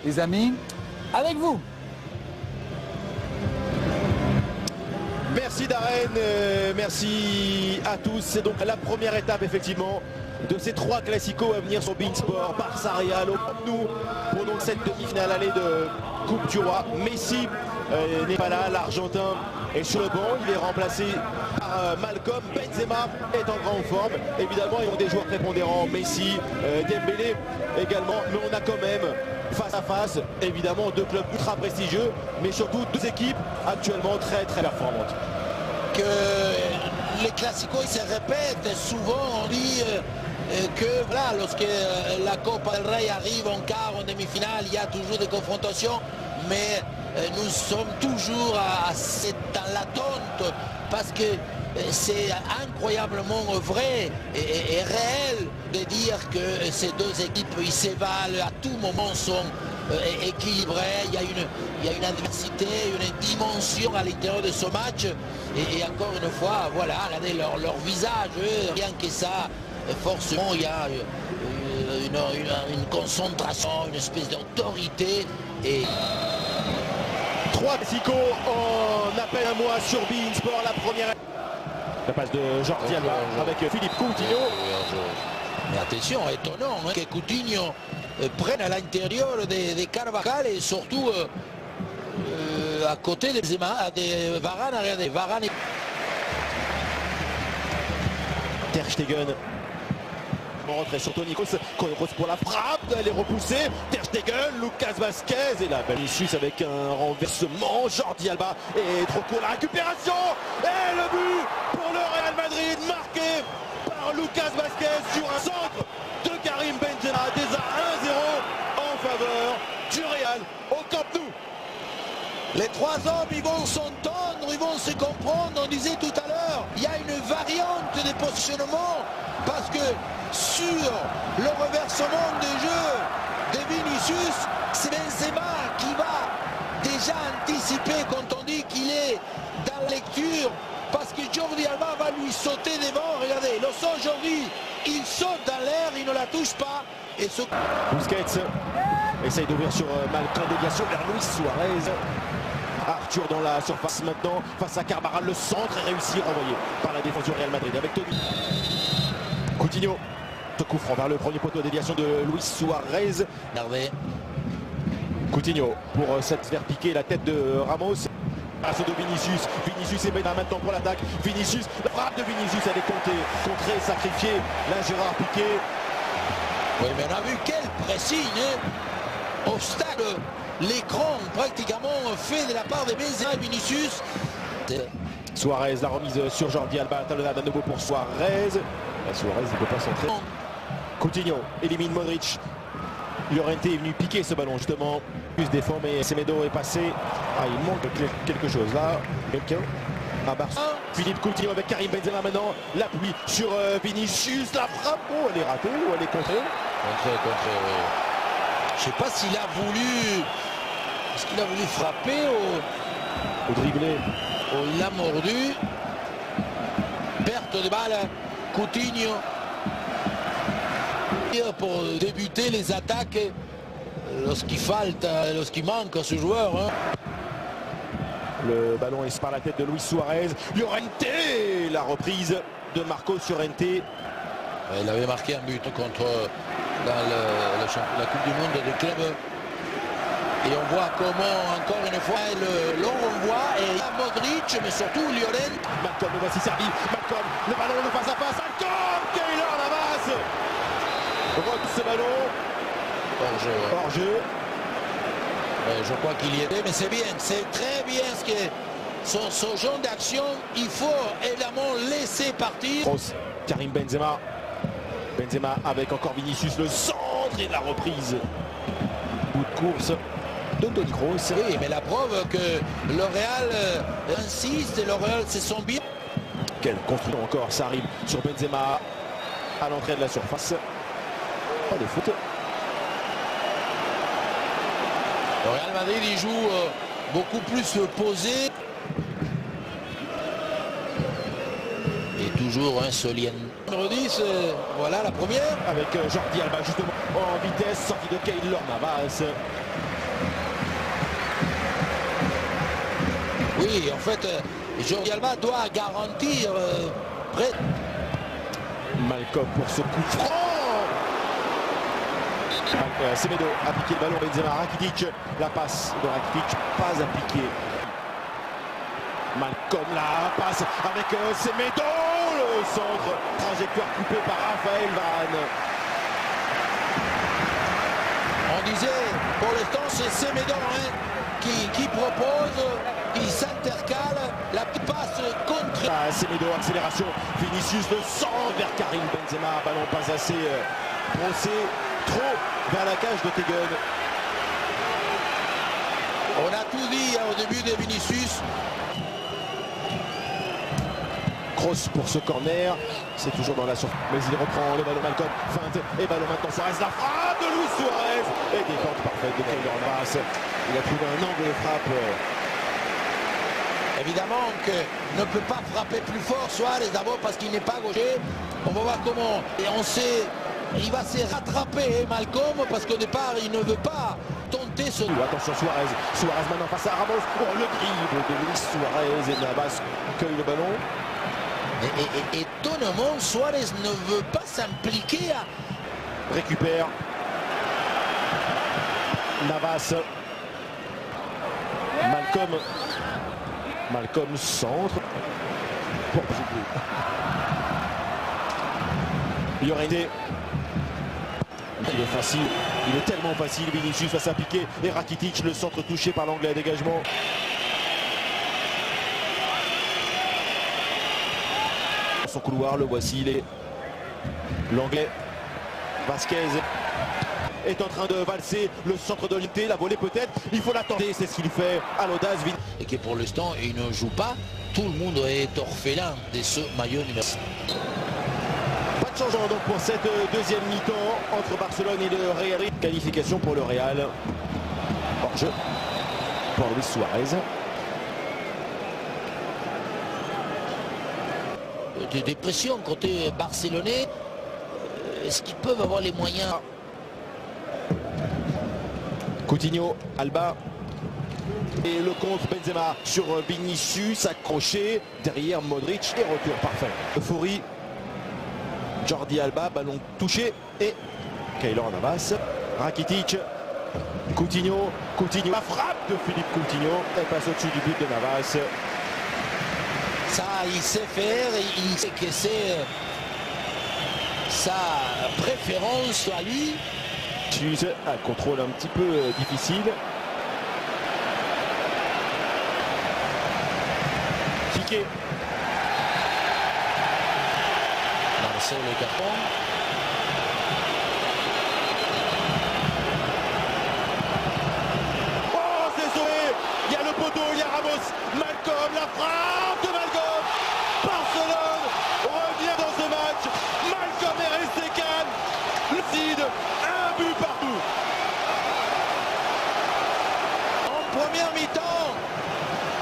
les amis, avec vous. Merci Darren, merci à tous. C'est donc la première étape effectivement de ces 3 classicos à venir sur Beansport. Barça Real au Camp Nou pour donc cette demi-finale allée de Coupe du Roi. Messi n'est pas là, l'Argentin est sur le banc, il est remplacé par Malcolm. Benzema est en grande forme. Évidemment, ils ont des joueurs prépondérants, Messi, Dembélé également, mais on a quand même face à face, évidemment, 2 clubs ultra prestigieux, mais surtout 2 équipes actuellement très performantes. Que les classicos se répètent souvent, on dit que voilà, lorsque la Copa del Rey arrive en quart, en demi-finale, il y a toujours des confrontations, mais nous sommes toujours dans l'attente parce que c'est incroyablement vrai et réel de dire que ces 2 équipes ils se valent à tout moment, sont équilibrées. Il y a une adversité, une dimension à l'intérieur de ce match. Et encore une fois, voilà, regardez leur visage, rien que ça, forcément il y a une concentration, une espèce d'autorité. Et 3 classicos en appel à moi sur Beansport, la première. La passe de Jordi Alba avec Philippe Coutinho. Mais attention, étonnant que Coutinho prenne à l'intérieur de Carvajal et surtout à côté de Varane. Regardez, Varane. Ter Stegen. Rentrée sur Toni Kroos pour la frappe, elle est repoussée. Ter Stegen, Lucas Vazquez et là Vinicius avec un renversement. Jordi Alba est trop court, la récupération et le but pour le Real Madrid marqué par Lucas Vazquez sur un centre de Karim Benzema. Déjà 1-0 en faveur du Real au Camp Nou. Les 3 hommes, ils vont s'entendre, ils vont se comprendre. On disait tout à l'heure, il y a une variante de positionnement parce que sur le reversement de jeu de Vinicius, c'est Benzema qui va déjà anticiper quand on dit qu'il est dans la lecture parce que Jordi Alba va lui sauter devant. Regardez, le son aujourd'hui, il saute dans l'air, il ne la touche pas. Et ce... Busquets essaye d'ouvrir sur Malcolm, déviation vers Luis Suarez. Arthur dans la surface maintenant face à Carvajal, le centre est réussi, renvoyé par la défense du Real Madrid avec Toni. Coutinho, ce coup franc vers le premier poteau, déviation de Luis Suarez. Hervé. Coutinho pour cette vers piquer la tête de Ramos. Passe de Vinicius, Vinicius est maintenant pour l'attaque. Vinicius, la frappe de Vinicius, elle est contrée, sacrifiée. Là Gérard Piqué. Oui, mais on a vu quel pressing, obstacle. L'écran pratiquement fait de la part de Benzema et Vinicius. Suarez, la remise sur Jordi Alba, talonnade à nouveau pour Suarez. Suarez ne peut pas centrer. Coutinho élimine Modric. Llorente est venu piquer ce ballon justement. Plus défend mais Semedo est passé. Ah, il manque quelque chose là. Quelqu'un à Barça. Philippe Coutinho avec Karim Benzema maintenant. L'appui sur Vinicius. La frappe. Oh, elle est ratée ou elle est contrée. Contrée, oui. Je ne sais pas s'il a voulu... Est-ce qu'il a voulu frapper au dribblé? Il l'a mordu. Perte de balle. Coutinho. Pour débuter les attaques lorsqu'il manque à ce joueur. Le ballon est par la tête de Luis Suarez. Llorente, la reprise de Marcos Llorente. Il avait marqué un but contre la Coupe du Monde des clubs. Et on voit comment, encore une fois, l'on renvoie. Et il y a Modric, mais surtout Llorente. Malcolm le voici servi. Malcolm, le ballon, le face à face. Malcolm, Keylor Navas. Repousse ce ballon. Hors-jeu. Je crois qu'il y était, mais c'est bien, c'est très bien ce genre d'action. Il faut évidemment laisser partir. Karim Benzema. Benzema avec encore Vinicius, le centre et la reprise. Bout de course de Toni Kroos. Oui, mais la preuve que le Real insiste et le Real se sent bien. Quelle construction encore, ça arrive sur Benzema à l'entrée de la surface. Pas de faute. Le Real Madrid il joue beaucoup plus posé. Et toujours un Solien. Numéro 10, voilà la première. Avec Jordi Alba justement en vitesse, sortie de Keylor Navas. Oui, en fait, Jordi Alba doit garantir près. Malcolm pour ce coup franc. Semedo a piqué le ballon. Benzema, Rakitic, la passe de Rakitic, pas appliquée. Malcolm, la passe avec Semedo, le centre, trajectoire coupée par Raphaël Varane. On disait, pour l'instant, c'est Semedo qui propose, il s'intercale, la petite passe contre. Semedo, accélération, Vinicius le centre vers Karim Benzema, ballon pas assez brossé, trop vers la cage de Tegen. On a tout dit au début de Vinicius. Kroos pour ce corner, c'est toujours dans la surface, mais il reprend le ballon. Malcolm, feinte et ballon maintenant Suarez, la frappe de Luis Suarez et défense parfaite de Keylor Navas. Il a trouvé un angle de frappe. Évidemment que ne peut pas frapper plus fort Suarez, d'abord parce qu'il n'est pas gaucher. On va voir comment, et on sait, il va se rattraper Malcolm parce qu'au départ il ne veut pas tenter ce. Attention Suarez, Suarez maintenant face à Ramos. Oh, le dribble de Luis Suarez et Navas cueille le ballon. Et étonnamment, Suarez ne veut pas s'impliquer. Récupère. Navas. Malcolm centre. Bon, il y aurait été. Il est facile. Il est tellement facile. Vinicius va s'appliquer. Et Rakitic, le centre touché par l'anglais à dégagement. Son couloir, le voici, il est l'anglais Vasquez est en train de valser le centre de l'unité, la volée peut-être, il faut l'attendre, c'est ce qu'il fait à l'audace. Et que pour l'instant il ne joue pas, tout le monde est orphelin de ce maillot numéro. Pas de changement donc pour cette deuxième mi-temps entre Barcelone et le Real. Qualification pour le Real, hors-jeu pour Luis Suarez. Des pressions côté barcelonais. Est-ce qu'ils peuvent avoir les moyens? Coutinho, Alba et le contre Benzema sur Vinicius, accroché derrière Modric et retour parfait. Euphorie, Jordi Alba, ballon touché et Keylor Navas, Rakitic, Coutinho, la frappe de Philippe Coutinho, elle passe au-dessus du but de Navas. Ça, il sait faire, il sait que c'est sa préférence à lui. Un contrôle un petit peu difficile. Piqué. C'est le carton. Oh, c'est sauvé. Il y a le poteau, il y a Ramos. Malcolm, la frappe de Malcolm. Barcelone revient dans ce match. Malcolm est resté calme. Lucide, un but partout. En première mi-temps,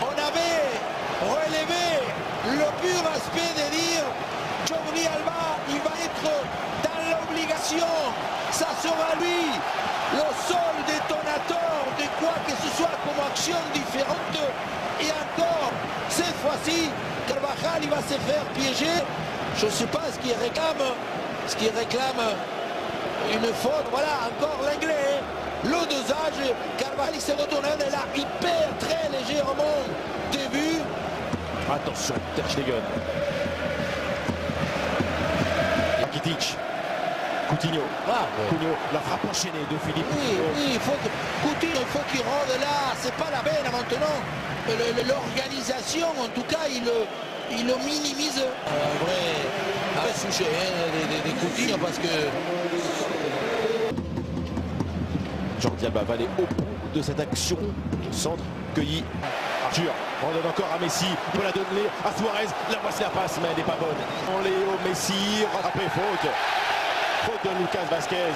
on avait relevé le pur aspect de dire Jordi Alba, il va être dans l'obligation. Ça sera lui le seul détonateur de quoi que ce soit comme action différente. Et encore, cette fois-ci, Carvajal il va se faire piéger. Je ne sais pas ce qu'il réclame une faute. Voilà, encore l'anglais. Le dosage, Carvajal il s'est retourné de là, il perd très légèrement début. Attention, Ter Stegen. Rakitic. Coutinho. Coutinho, la frappe enchaînée de Philippe. Oui, il faut que Coutinho, il faut qu'il rôde là. C'est pas la peine maintenant. L'organisation, en tout cas, il le minimise. Un vrai souché des Coutinho parce que Jordi Alba va aller au bout de cette action. Centre cueilli. Arthur redonne encore à Messi. Peut la donner à Suarez. La voici la passe, mais elle n'est pas bonne. Léo Messi rattrapé, faute. Faute de Lucas Vasquez.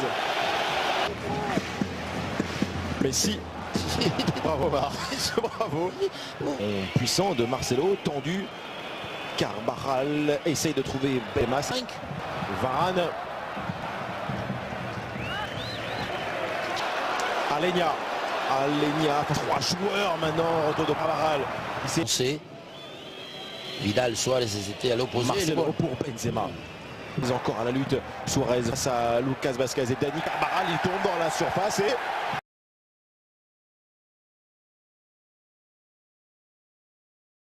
Messi. Bravo Marc. Bravo. Puissant de Marcelo, tendu. Carvajal essaye de trouver Benzema. Varane. Aleñá, 3 joueurs maintenant, retour de Carvajal. C'est Vidal, Suarez étaient à l'opposé. Marcelo pour Benzema. Ils sont encore à la lutte. Suarez face à Lucas Vazquez et Dani Carvajal. Il tombe dans la surface et